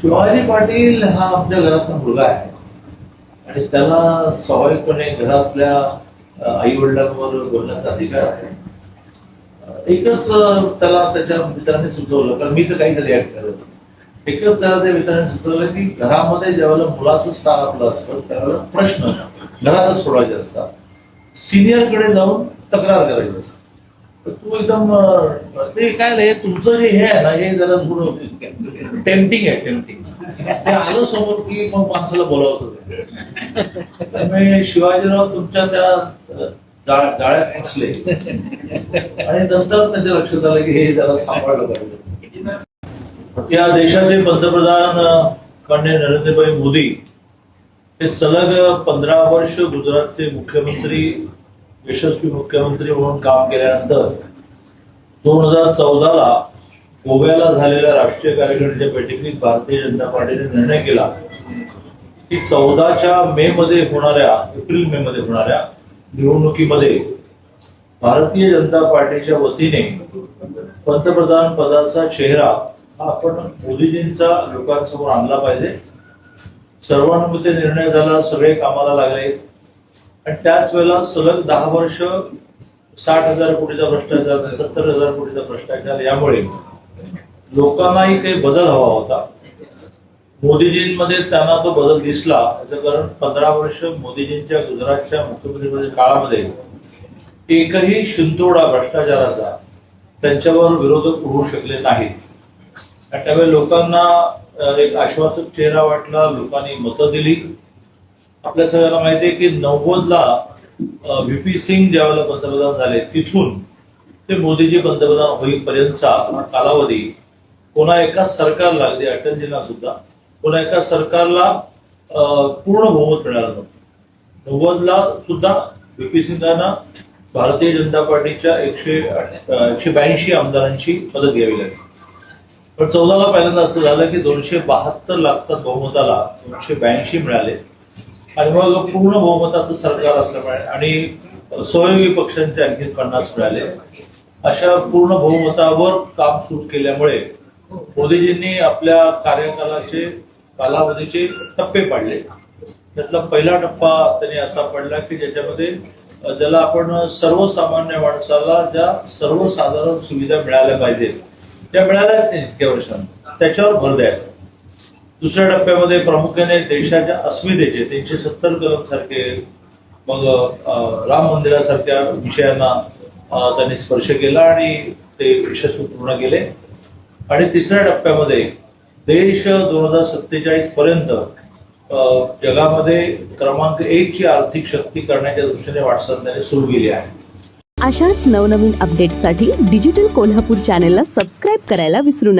शिवाजी पाटील हा आमच्या घरातला मुलगा आहे आणि त्याला स्वाभाविकपणे घरातल्या आई वडिलांवर बोलण्याचा अधिकार आहे. एकच त्याला त्याच्या मित्रांनी सुचवलं, कारण मी तर काहीच रिॲक्ट करत नाही. एकच त्याला त्या मित्रांनी सुचवलं की घरामध्ये ज्यावेळेला मुलाचं स्थान आपलं असतं त्यावेळेला प्रश्न घरातच सोडवायचे असतात, सिनियरकडे जाऊन तक्रार करायची असते. तर तू एकदम ते काय नाही, तुमचं जे हे आहे ना हे जरा थोडं टेम्पटिंग आहे. टेम्पटिंग ते आलं समोर की मग माणसाला बोलावंच होतं. त्यामुळे शिवाजीराव तुमच्या त्या जाळ्यात फसले आणि नंतर त्याच्या लक्षात आलं की हे जरा सांभाळलं पाहिजे. या देशाचे पंतप्रधान माननीय नरेंद्रभाई मोदी हे सलग 15 वर्ष गुजरातचे मुख्यमंत्री, यशस्वी मुख्यमंत्री म्हणून काम केल्यानंतर 2014ला गोव्याला झालेल्या राष्ट्रीय कार्यकारिणीच्या बैठकीत भारतीय जनता पार्टीने निर्णय केला की 14च्या एप्रिल मे मध्ये होणाऱ्या निवडणुकीमध्ये भारतीय जनता पार्टीच्या वतीने पंतप्रधान पदाचा चेहरा हा आपण मोदीजींचा लोकांसमोर आणला पाहिजे. सर्वानुमते निर्णय झाला, सगळे कामाला लागले आणि त्याच वेळेला सलग 10 वर्ष 60,000 कोटीचा भ्रष्टाचार, 70,000 कोटीचा भ्रष्टाचार, यामुळे लोकांनाही काही बदल हवा होता. मोदीजींमध्ये त्यांना तो बदल दिसला. याचं कारण 15 वर्ष मोदीजींच्या गुजरातच्या मुख्यमंत्रीपदी काळामध्ये एकही शिंतोडा भ्रष्टाचाराचा त्यांच्यावर विरोधक उभू शकले नाहीत. त्यावेळी लोकांना एक आश्वासक चेहरा वाटला, लोकांनी मतं दिली. आपल्या सगळ्यांना माहिती आहे की 90ला व्हीपी सिंग ज्यावेळेला पंतप्रधान झाले तिथून ते मोदीजी पंतप्रधान होईपर्यंतचा कालावधी कोणा एका सरकारला, अगदी अटलजींना सुद्धा कोणा एका सरकारला पूर्ण बहुमत मिळालं नव्हतं. 90ला सुद्धा व्हीपी सिंगांना भारतीय जनता पार्टीच्या 182 आमदारांची मदत घ्यावी लागली. पण 14ला पहिल्यांदा असं झालं की 272 लागतात बहुमताला, 282 मिळाले आणि मग पूर्ण बहुमताचं सरकार असल्यामुळे आणि सहयोगी पक्षांचे आणखी 50 मिळाले. अशा पूर्ण बहुमतावर काम सुरू केल्यामुळे मोदीजींनी आपल्या कार्यकालाचे कालावधीचे टप्पे पाडले. त्यातला पहिला टप्पा त्यांनी असा पडला की ज्याच्यामध्ये ज्याला आपण सर्वसामान्य माणसाला ज्या सर्वसाधारण सुविधा मिळाल्या पाहिजेत त्या मिळाल्या इतक्या वर्षांत, त्याच्यावर भर द्यायचा. दुसऱ्या टप्प्यामध्ये प्रामुख्याने देशाच्या अस्मितेचे 370 कलम सारखे, मग राम मंदिरासारख्या विषयांना त्यांनी स्पर्श केला आणि ते यशस्वी पूर्ण केले. आणि तिसऱ्या टप्प्यामध्ये देश 2047 पर्यंत जगामध्ये क्रमांक 1 ची आर्थिक शक्ती करण्याच्या दृष्टीने वाटचाल त्याने सुरू केली आहे. अशाच नवनवीन अपडेट्ससाठी डिजिटल कोल्हापूर चॅनेलला सबस्क्राईब करायला विसरू नका.